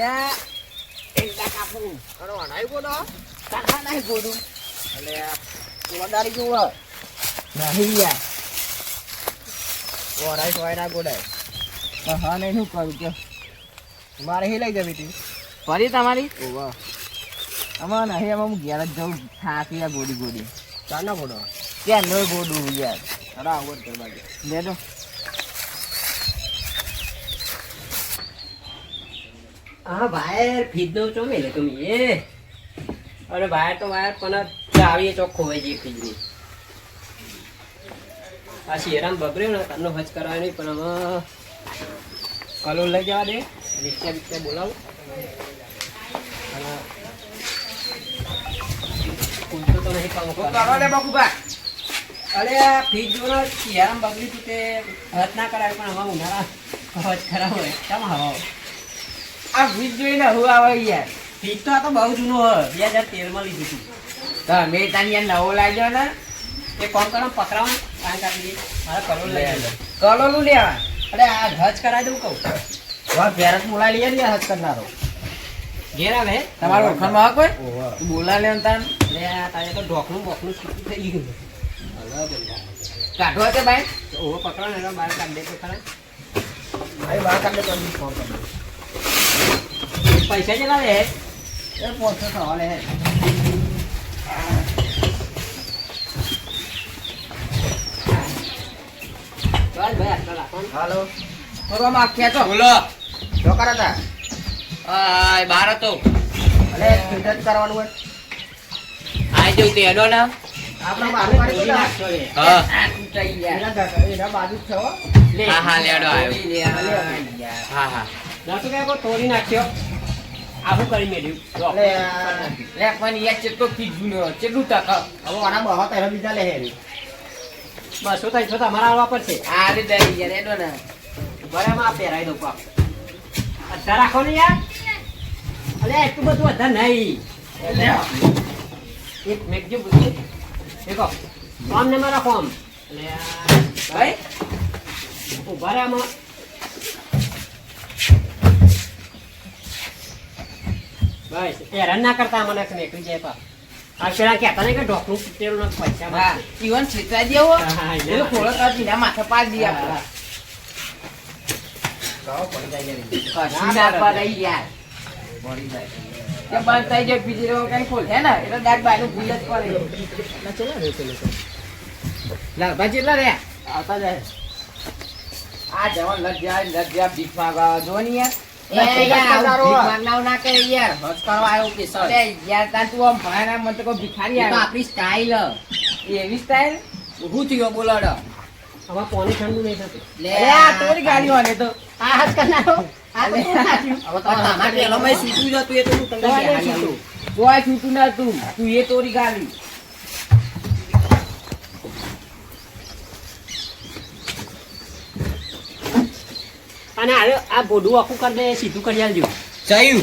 એકદા કાપું કરો અનાઈ ગોડો કાકા નહીં ગોડું એટલે ઓડારી જુઓ નહીં યાર ઓરાઈ સોયડા ગોડાય હા નહીં શું કરું કે મારે હી લઈ જવી હતી ફરી તમારી ઓવા આમાં નહીં આમાં હું ઘેર જ જાઉં થાકી આ ગોડી ગોડી ચાલો ગોડો ક્યાં નો ગોડું યાર અરે આવડ કરવા લે દો હા ભાઈ ફીજ નો મેલે તમે એ અરે ભાઈ તો ભાઈ પણ ચાવી ચોખ્ખો હોય છે ફીજની આ શેરામ બગડ્યો ને તનો હજ કરાય નહીં પણ હવે કલોલ લઈ જવા દે રિક્ષા બિક્ષા બોલાવું અને પૂછતો તો નહીં કામ કરો લે બકુબા અરે આ ફીજ જો શેરામ બગડી તું તે હજ ના કરાય પણ હવે ઉનાળા હજ કરાવ હોય કેમ હવા આ વીજ જોઈને હું આવે યાર ફીજ તો આ તો બહુ જૂનો હોય 2013 લીધું હતું તમે તારી યાર નવો લાગ્યો ને એ કોમ કરો પકડાવો કામ કાપી મારા કલોલ લઈ આવ્યો કલોલું લેવા અરે આ હજ કરાવી દઉં કહું વા ઘેરત બોલાવી લઈએ ને હજ કરનારો ઘેર આવે તમારો ઓળખાણમાં આવે કોઈ તું બોલા લે તાન લે આ તારે તો ઢોકનું બોકનું છૂટું થઈ ગયું કાઢો છે ભાઈ ઓવો પકડો ને એનો બહાર કાઢ દે તો ખરા ભાઈ બહાર કાઢ દે તો ફોન કરી પૈસા કેટલા લે એ 500 સવાલ હે બસ ભાઈ આટલા રાખો હાલો ફરવામાં આખ્યા છો બોલો જો કરે તા આ બહાર હતો અરે ફિલ્ટર કરવાનું હોય આઈ જવું તે એડો ના આપણે બાજુ કાઢી દો હા આ તૂટાઈ ગયા એના બાજુ જ છે હો હા હા લેડો આવ્યો લે યાર હા હા નાસો કે કો તોડી નાખ્યો આવું કરી મેલ્યું લે લે પણ યાર ચેટલો કીધું ને ચેટલું ટક હવે આના બહો તારે બીજા લે હેરી બસો થાય છો તમારા આવવા પડશે આ રીતે યાર એનો ને બરાબર આ પહેરાઈ દઉં પાપ અચ્છા રાખો ને યાર અલે એટલું બધું વધારે નહીં લે એક મેકજો બધું દેખો ફોર્મ ને મારા ફોર્મ એટલે ભાઈ ઉભા રહ્યા આમાં બસ હેરાન ના કરતા મને નીકળી જાય પા આ પેલા કહેતા નહીં કે ઢોકનું તૂટેલું નથી પૈસા હા ઈવન છેતરા દેવો હા, એ ખોળો તો બીના માથે પાડી દી આપણે હા. ગાવ પડી જાય કશું ના પડે યાર પડી જાય કે બંધ થઈ જાય બીજી રો કઈ ખોલ હે ને એટલે દાટ બાયનું ભૂલ જ પડે લા ભાજી એટલા રે આવતા જાય આ જવાન લજ્જા ભીખ માંગવા જો ને યાર એ યાર, ભીખ માંગનાવ ના કરે યાર હજ કરવા આવ્યો કે સર અરે યાર તાર તું આમ ભણાના મન તો કોઈ ભિખારી એ તો આવ્યો આપણી સ્ટાઇલ એવી સ્ટાઈલ ઊભું થયો બોલાડો આમાં પાણી ઠંડુ નહીં થતું લે આ તોરી ગાડી વાને તો આ હજ કરનારો આ તો અલે, તું નાખ્યું. હવે તો તમારે પેલો મેં સૂતું જતું એ તો હું તમને કોઈ કહેવા નહીં આવ્યો. છૂટું. કોઈ છૂટું ના તું એ તોરી ગાડી અને આ બોડું આખું કરી દે સીધું કરી આલજો જયું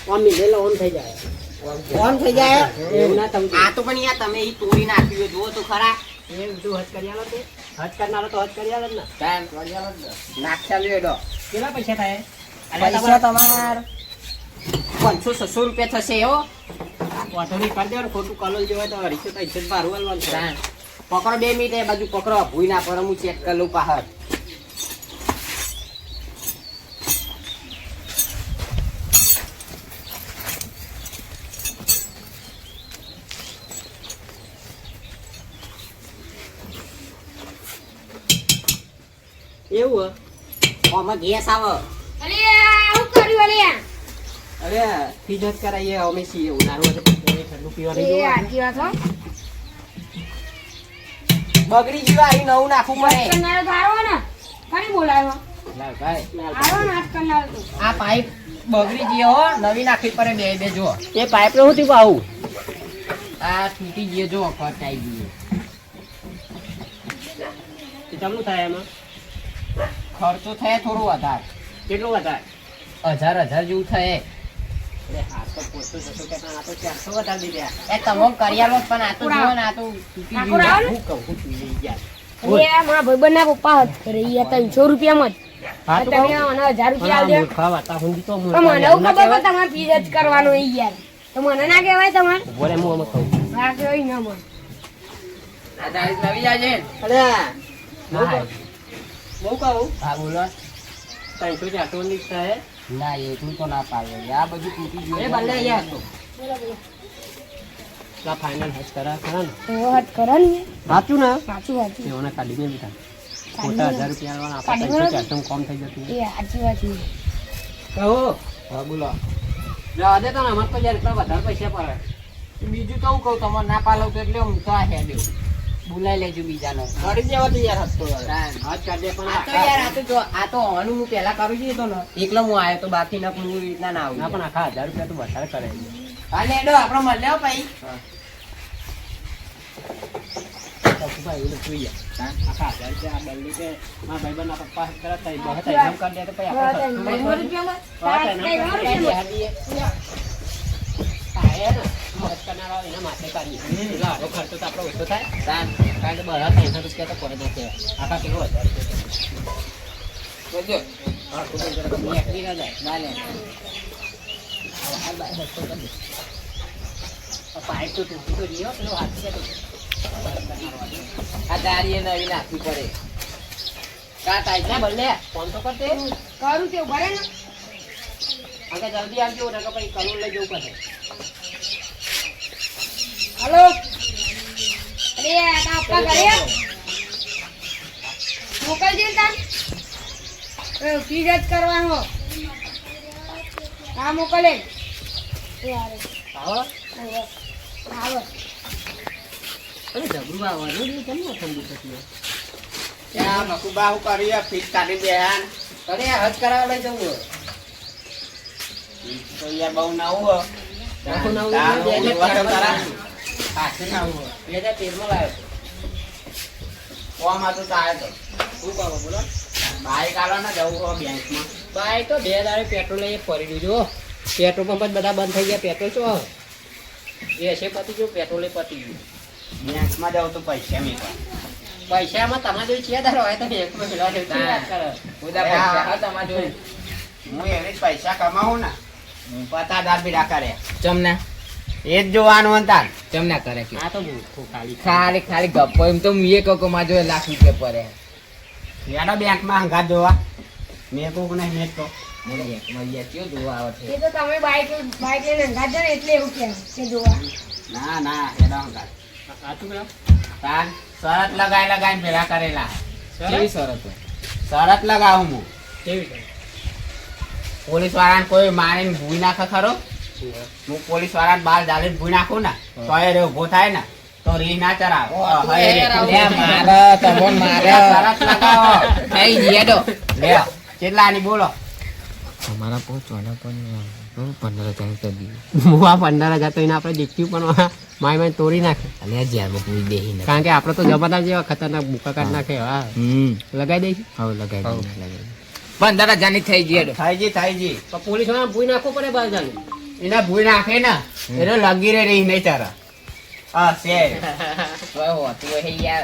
ઓમ મિલેલો ઓન થઈ જાય કોણ થઈ જાય એવું ના થવું આ તો પણ યાર તમે ઈ તોડી નાખ્યું જુઓ તો ખરા એ બધું હજ કરી આલો તે હજ કરનારો તો હજ કરી આલો જ ને ટાઈમ નાખ્યા લેડો કેટલા પૈસા થાય પૈસા તમાર 500-600 રૂપિયા થશે એવો વાંધો નહીં કરી દેવાનું ખોટું કલોલ જેવા તો 250 તો ભારું આલવાનું છે. પકડો 2 મિનિટ એ બાજુ પકડો ભૂઈ ના પર હું ચેક કરી લઉં પાહર એવું આમાં ગેસ આવે અરે આવું કર્યું અરે અરે ફીજ જ કરાવીએ અમે છીએ ઉનાળો હતો પાણી ઠંડુ પીવા નહીં એ જોવાનું. આજી વાત હો બગડી ગયું આ નવું નાખવું પડે કરનારો તો આવો ને કોની બોલાવ્યો લાવ ભાઈ આવો ને હાથ કરનારો તો આ પાઇપ બગડી ગયો હો નવી નાખવી પડે બે જો એ પાઇપ નું શું આવું આ તૂટી ગયો જો ફટ આવી ગયો એ તમને થાય એમાં ખર્ચો થાય થોડો વધારે કેટલો વધારે 1000 જેવું થાય અરે હા તો 500 કહેતા આ તો 400 વધારે દીધા એ તમામ કરિયાલો જ પણ આ તો જુઓ ને આ તો તૂટી ઠાકોર ગયું આવો ને હું કહું છું લઈ ગયા અરે મારા ભાઈબંધ ના પપ્પા હજ કરે ઈ હતા 100 રૂપિયામાં જ હા તો તમે મને 1000 રૂપિયા આલજો. મૂર્ખા વાતા હુંદી તો પણ મને એવું ખબર કે તમારે ફીસ જ કરવાનો હોય યાર. તો મને ના કહેવાય તમારે? બોલે હું અમે કહું હા કહેવાય ના મને. આ તારીખ લાવી જાજે. ના બહુ કહું હા બોલો. 300 ની થાય ના એટલું તો ના પાડે. આ બધું તૂટી ગયું. એ બલ્લે યાર તો લા ફાઇનલ હજ કરા ખરા ને એવો હાથ કરો ને. સાચું ને સાચું સાચું. એઓને કાઢી મેં લીધા કાઢી ખોટા 1000 રૂપિયા કાઢી આપણા 300 કોમ થઈ જતું એ સાચી વાત છે. કહો હા બોલો. જવા દે તો ને અમારે તો યાર એટલા વધારે પૈસા પડે બીજું તો હું કહું તમારે ના પાલવ તો એટલે હું તો આ હેડ્યો. બોલાઈ લેજો બીજાનો. કરી દેવા તો યાર હસતો હજ કરી દે પણ આ તો યાર આ તો હોવાનું હું પહેલા કરું છું તો ને એકલો હું આવ્યો તો બાકી ના હું રીતના ના ના આવું. પણ આખા 1000 રૂપિયા તો વધારે કરે હા લેડો આપણો મળ્યો ભાઈ. ભાઈ એવું જોઈએ હા. આખા 1000 રૂપિયા આ બલ્લી કે મારા ભાઈબંધના પપ્પા કરતા બહત એમ કરી દે તો પછી બસ, આપણે 900 રૂપિયામાં? વાત સાહેબ, એના 900 પર રૂપિયામાં? થાય ને મદદ કરનારા હોય એના માટે કરીએ એટલે આરો ખર્ચો તો આપણો ઓછો થાય કારણ કે બધા 300 રૂપિયા તો પડે નથી આખા કિલો 1000 રૂપિયા જોજો. હા ખૂબ જરા એકલી ના જાય ના લે. પાઇપ તો તૂટી તો રહ્યો પેલો હાથ છે આ દારીએ નવી નાખવી પડે. કા ટાઈટ ના બલ્લે ફોન તો કરતે કરું તે ભરે ને. આગળ જલ્દી આવજો ને પછી કલોલ લઈ જવું પડે હલો. અરે આ આપવા ઘરે મોકલજે ને તાન. ફીસ જ કરવાનો. હા મોકલે. એ હારે. આવો આવો. અરે જબરું આવવાનું નહીં કેમ ના ઠંડી થતી ત્યાં મકુબા હું કરી ફીસ કાઢી દે યાર. અરે હજ કરાવવા લઈ જવું તો યાર બહુ નવું હો. આખું નવું તારું બે હજાર વખત તેરમાં કરા. લાવ્યો. પાછું નવું હો. 2013 માં લાવ્યો કોમ હતું તો આવ્યો તો. શું કહો બોલો બાઈક આલો ને જવું હો બેંકમાં. ભાઈ તો 2 દાડે પેટ્રોલ લઈ ફરી દીધો પેટ્રોલ પંપ જ બધા બંધ થઈ ગયા પેટ્રોલ શું એ હશે પતી ગયું પેટ્રોલ પતી ગયું બેંકમાં જવું તો પૈસા મેકવા. પૈસામાં તમારે જોઈ છે દાડો હોય તો બેંકમાં મેળવા જેવું શું વાત કરો બધા પૈસા હા તમારા જોડે. હું એવી જ પૈસા કમાવું ને 50,000 બીડા કરે. ચમના એ જ જોવાનું હતા. ચમના કરે કે આ તો બહુ ખાલી ખાલી ખાલી ગપ્પો એમ તો હું એ કહું કે મારા જોડે લાખ રૂપિયા પડે. યાડો બેંકમાં હંગાત જોવા. મેં કહું નહીં મેં તો બેંકમાં કેવું જોવા આવે છે. એ તો તમે બાઈક લઈને અંગાત જાઓ ને એટલે એવું કહેવાય કે જોવા. ના ના હેડો હંગાત. સાચું કહો તાન શરત લગાઈને ભેગા કરેલા. કેવી શરત લગાવું હું. કેવી છે પોલીસ વાળાને કોઈ મારીને ભૂઈ નાખે ખરો. હું પોલીસ વાળાને બાર જાલીને ભૂઈ નાખું ને તો એ ઉભો થાય ને તો રી ના ચરાવ. શરત લગાવો. થઈ ગયેલો. લ્યો કેટલાની બોલો. અમારા પહોંચવાના પણ 15,000 કરી દીધું હું આ 15,000 તો એને આપણે દેખ્યું પણ માય તોડી નાખે અને હજારમાં પૂરી દેહી કારણ કે આપણે તો જમાદાર જેવા ખતરનાક બુકા કાઢ નાખે હા લગાઈ દઈશું હવે લગાવી 15,000 ની થઈ ગઈ. થઈ ગઈ. તો પોલીસ વાળા ભૂઈ નાખવું પડે બાર જાને એના ભૂઈ નાખે ને એટલે લગી રે રહી નહીં તારા. હા છે.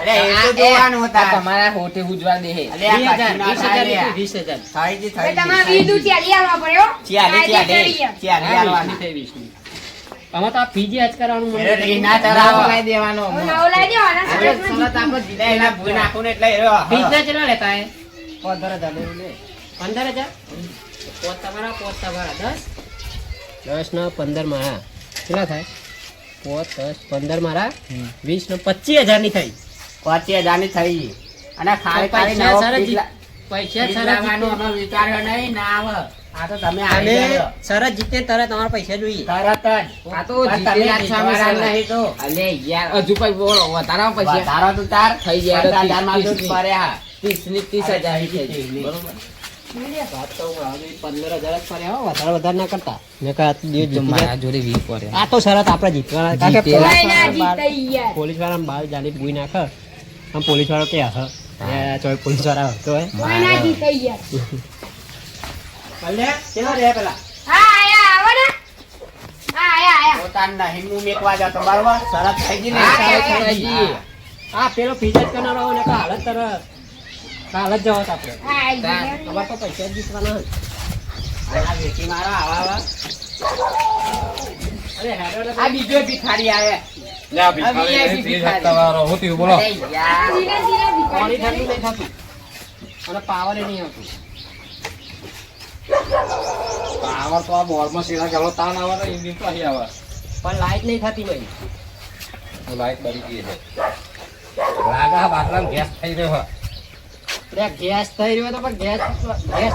અરે એ તો જોવાનું હતા. તમારા હોટે ઉજવા દે. અરે આ કશું ના થાય લે. 20,000 થઈ ગઈ. હવે તમારે 20 ચાલી આવવા પડે હો. ચાલી આલવાના. આમાં તો આ ફીજી હજ કરવાનું એટલે રહી ના ચરાવો. હવે નવો લાવી દો આના અરે સાથે શરત આપણે દીધા એના ભૂઈ નાખું ને એટલે એ રહ્યો. ફીજના ચેટલા લેતા હે 15,000 લેવું લે. 15,000 પોત તમારા 10 ને 15 મારા કેટલા થાય 5 10 15 મારા 20 ને 25,000 ની થઈ 25,000 ની થઈ ગઈ. અને ખાલી ખાલી પૈસા નવો સરસ ફીસ પૈસા ફીસ સરસ લાવવાનો જીતે. અમે વિચાર્યો નહીં ના આવે. આ તો તમે અને આવી ગયો. સરસ જીતે તરત તમારા પૈસા જોઈએ તરત જ. આ તો પણ જીતે તમે જ આ જીતવાના સામે નહીં તો. અલે યાર હજુ પછી બોલો વધારે પૈસા વધારો તો તાર થઈ ગયા તો 50,000 માં તો 30,000 પડે હા. 30 ની 30,000 ની થઈ ગઈ. થઈ ગઈ. બરોબર વાત તો હું હવે 15,000 જ પડ્યા હો વધારે ના કરતા મેં કહા જોડે 20 પડે. આ તો શરત આપણે જીતવાના કારણ કે જીતેલા. કોઈ ના જીતે યાર. પોલીસ વાળા બાર જાણી ભૂઈ નાખે આમ પોલીસ વાળો કે હા ચોય પોલીસ વાળા હતો હે કોઈ ના જીતે યાર. ભલે કેનો રે પેલા હા આયા આવો ને. હા આયા પોતાના હિમુ મેકવા જતો બરોબર. શરત થઈ ગઈ ને. હા, શરત હા, થઈ ગઈ. આ પેલો ફીજત કરનારો હોય ને કે હાલત તરત કાલ જ જવા આપણે હા, આઈ ગયા. અમારે તો પૈસા જ જીતવાના હોય. આ વેચી મારો આવા અરે હેડો આ બીજો ભિખારી આવે લે આ ભિખારી આ નહીં, VIP ત્રીસ હપ્તાવાળો. હું થયું બોલો? અરે યાર ધીરે ધીરે પાણી ભિખારી ઠંડુ નહીં થતું અને પાવર નહીં આવતું. આવા તો આ બોરમાં સીધા ગેલો તાન આવે ને એમ તો અહીં આવે. પણ લાઈટ નહીં થતી ભાઈ. તો લાઈટ બળી ગઈ છે. લાગે આ બાટલામાં ગેસ થઈ રહ્યો છે. અરે ગેસ થઈ રહ્યો તો પણ ગેસ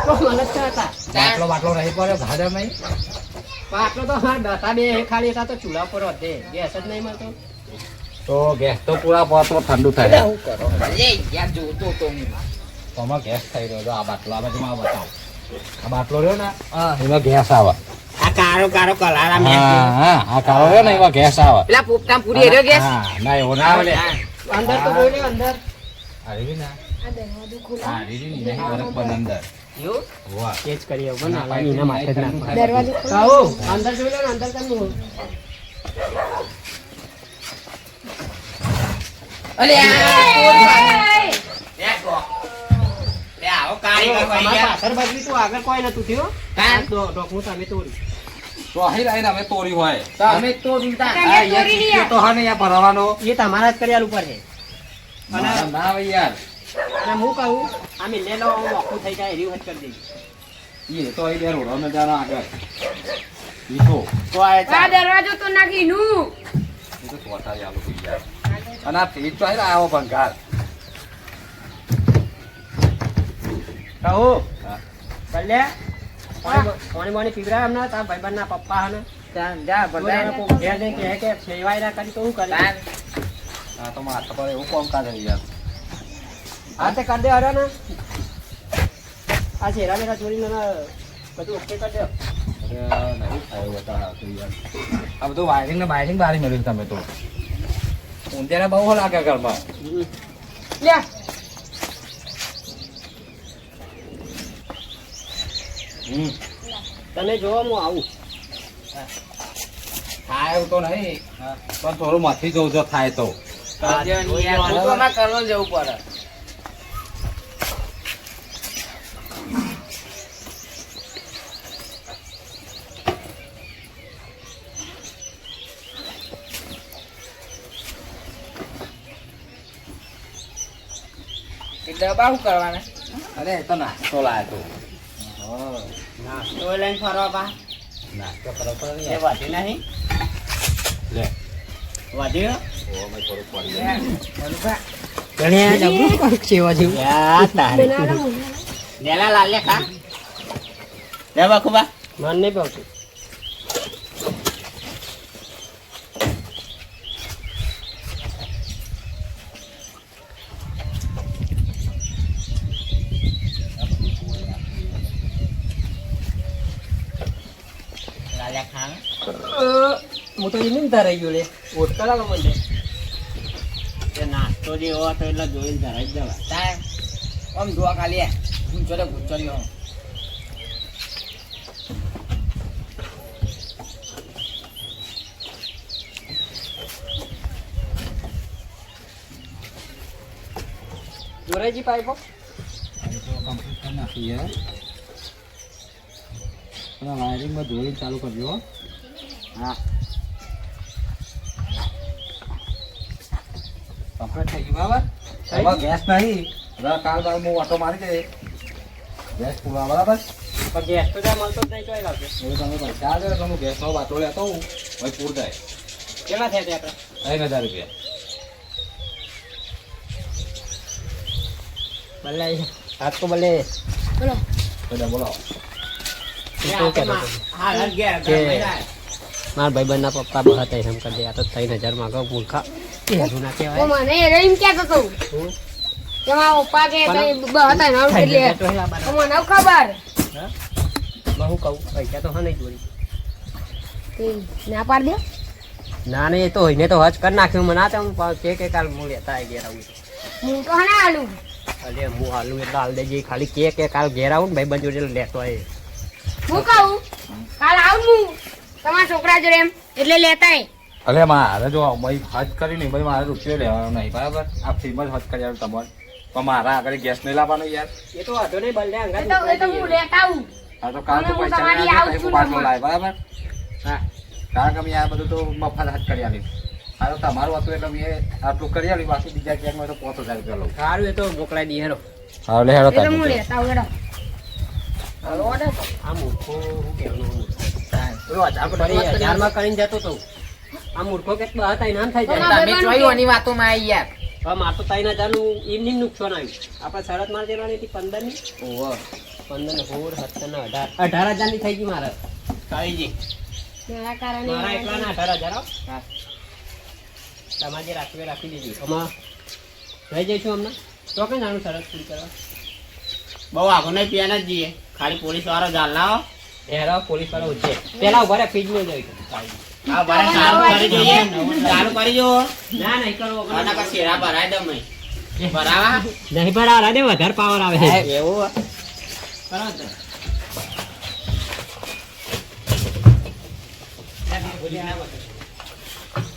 તો મને જ હતા. બાટલો રહી પડ્યો ભાદર નહીં. પણ આટલો તો હા દતા બે ખાલી હતા તો ચૂલા પર વધે ગેસ જ નહીં મળતો. તો ગેસ તો પૂરા પતો ઠંડુ થાય. શું કરો અરે યાર જોતો તો હું તો આમાં ગેસ થઈ રહ્યો છે. આ બાટલો આ બાજુમાં બતાવો. આ બાટલો રહ્યો ને એમાં ગેસ આવે. આ કારો કારો કલારા મેં હા આ કાળો રહ્યો ને એમાં ગેસ આવે. પેલા પોપટા પૂરી એરો ગેસ હા ના એવો ના આવે લે. અંદર તો જોઈ લે અંદર. આ રીવી ના આ દરવાજો ખોલો. આ રીવી નહીં બરફ પણ અંદર. એવું વાહ. એ જ કરીએ હવે ના એના માટે જ નાખવા. દરવાજો ખોલો. કહું અંદર જોઈ લે ને અંદર કેમનું અરે યાર લે આવો કારીગર કોઈ અમારા ગયા પાછળ બાજુ તો આગળ કોઈ નતું થયું કાં? ડોકું તમે તોડી તો અહીં રહીને અમે તોડી હોય. તો અમે તો દુલતા તમે આ યાર તોડી ચીક્યો રહ્યા. તો હા ને યાર ભરવાનો. એ તમારા જ કર્યા ઉપર છે ના ના આવે યાર. અને હું કહું આ મિલે લો મોકું થઈ જાય એરી વાત કરી દેજો. એ તો અહીં બે રોડો જાનો આગળ. ઈ તો તો આ આ દરવાજો તો નાખી નું. ઈ તો તોટારી આલો કોઈ યાર. અને આ ફ્રીજ તો અહીં આવો ભંગાર. કહું હા. ભલે પાણી પાણી પીવડાય એમના તારા ભાઈબંધના પપ્પા હને જા બધા બધા લોકો ઘેર જઈને કહે કે સેવાય ના કરી તો શું કરે તાન આ તો માથા પર એવું કોમ કાઢે યાર. હા તે કરી દે અરે ને આ ચહેરા મેરા ચોરીને બધું ઓકે કરી દે અરે નહીં થાય એવું બતા તો યાર. આ બધું વાયરિંગ ને બાયરિંગ બારી મળ્યું તમે તો. ઊંધિયાને બહુ લાગે ઘરમાં. લે તને જોવો હું આવું થાય એવું તો નહીં. પણ થોડું માથી જવું જો થાય તો. માં કરવા જવું પડે ડબ્બા શું કરવાના અરે એ તો નાસ્તો લાયો તો. નાસ્તો લઈને ફરવા બા નાસ્તો કરો પડે ને એ યાર. વધી નહીં લે વધી ઓ મેં થોડુંક પડી જાય. ગણ્યા જબરું સેવા જેવું બનાવવા મોઢા. નેલા લાલ લે ખા લે બખુબા મન નહીં પાવતું લાલ ખા હું તો એની ધરાઈ ગયો લે ઓટ કરાવો મને તે નાસ્તો જેવો હતો એટલે જોઈને ધરાઈ જ જવા તાર આમ જોવા ખાલી ગુંચોરે ગુંચોરી જોરાજી પાઇપો કમ્પ્લીટ કરી નાખી યાર. પેલા વાયરિંગમાં જોઈને ચાલુ કરજો હો. હા કમ્પ્લીટ થઈ ગયું બરાબર. હવે ગેસ નહીં. હવે કાલ બાર હું ઓટો મારી દે. ગેસ પૂરા બરાબર. પણ ગેસ તો ત્યાં મળતો જ નહીં ચોઈ લાવશે એવું તમે પૈસા આપો તો હું ગેસનો બાટલો લેતો હું હવે પૂર જાય. કેટલા થયા તે આપણે 3000 રૂપિયા. ભલે હાથ તો ભલે બોલો. બધા બોલો. શું કહેતો હતો? હા ઘેર કે મારા ભાઈબંધના પપ્પા બહા તઈ એમ કરી દે આ તો 3000 માંગો મૂર્ખા એ હજુ ના ઓ કહેવાય મને એ એમ કહેતો હતો હું? કે મારા પપ્પા કે તઈ હતા ને આવું એટલે 3000 તો હેલા તો બરાબર. મને ખબર બહુ કહું પૈસા તો હા નહીં જોડી તે ના પાડ દે ના નહીં એ તો હોય ને તો હજ કરી નાખ્યું મને આ તો હું કે કાલ હું લેતા આવી ઘેર આવું હું તો હણા આલું અરે હું હાલું એટલે હાલ દેજે ખાલી કે કાલ ઘેર આવું ને ભાઈબંધ જોડે લેતો આવે હું કહું કાલ આવું હું તમારા છોકરા જોડે એમ એટલે લેતા અરે મારે જો ભાઈ હજ કરી નહીં ભાઈ મારે રૂપિયો લેવાનો નહીં બરાબર. આ ફ્રીમાં જ હજ કરી આવ્યો તમારે પણ મારા આગળ ગેસ નહીં લાવવાનો યાર. એ તો વાંધો નહીં બલ્લે એ તો હું લેતા આવું હા તો કાલ તો હું પૈસા તમારી નહીં આવું આપે, છું હું પાછો ને લાય, બરાબર? હા કારણ કે મેં આ બધું તો મફત હાથ કરી આલી. આ તો તમારું હતું એટલે મેં આટલું કરી આલી, બાકી બીજા ક્યાંકમાં તો 5000 રૂપિયા લઉં. સારું એ તો મોકલાઈ દઈએ હેરો હા લે હેડો એ તો હું લેતા આવું હેડો. આ મૂર્ખો શું કહેવાનું આ મૂર્ખો? પેલો હજાર પર ફરી વાત કરી. 1000 માં કરીને જતો તો આ મૂર્ખો કેટલો હતા એનામ થઈ જાય તમારે તમે ચોઈઓની વાતોમાં આવી યાર. હવે માર તો 3000 નું evening નુકસાન આવ્યું આપણે શરત માર દેવાની હતી 15 ની ઓહો 15 ને 16 17 ને 18 18000 ની થઈ ગઈ મારે કાળીજી મારા કારણે મારા એકલાના 18000 હો. હા તમારે જે રાખવી હોય રાખી દેજો આમાં લઈ જઈશું હમણાં તો કઈ નાનું શરત પૂરી કરવા બહુ આગો નહીં પીવાના જ જઈએ ખાલી પોલીસ વાળો જાલ લાવો હેરો પોલીસ વાળો છે પેલા ઉભા રહે ફીજ માં જઈ હા બરાબર ચાલુ કરી જોઈએ ચાલુ કરી જો ના નહીં કરો આના કા શેરા ભરાય દમ બરાબર નહીં ભરાવા દે વધારે પાવર આવે છે એવું કરો તો.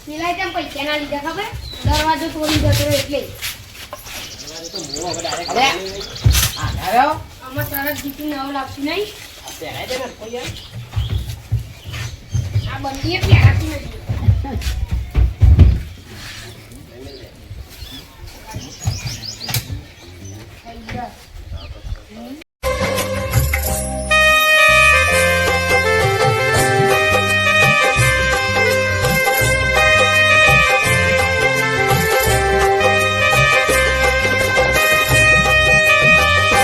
સિલાઈ તેમ પૈસા ના લીધા ખબર દરવાજો તોડી જતો રહ્યો એટલે અરે આવ્યો આમાં તરત જીતી નવ લાગતું નહીં પહેરાય દે ને કોઈ યાર. આ બંધીએ પહેરાતું નથી થઈ ગયો.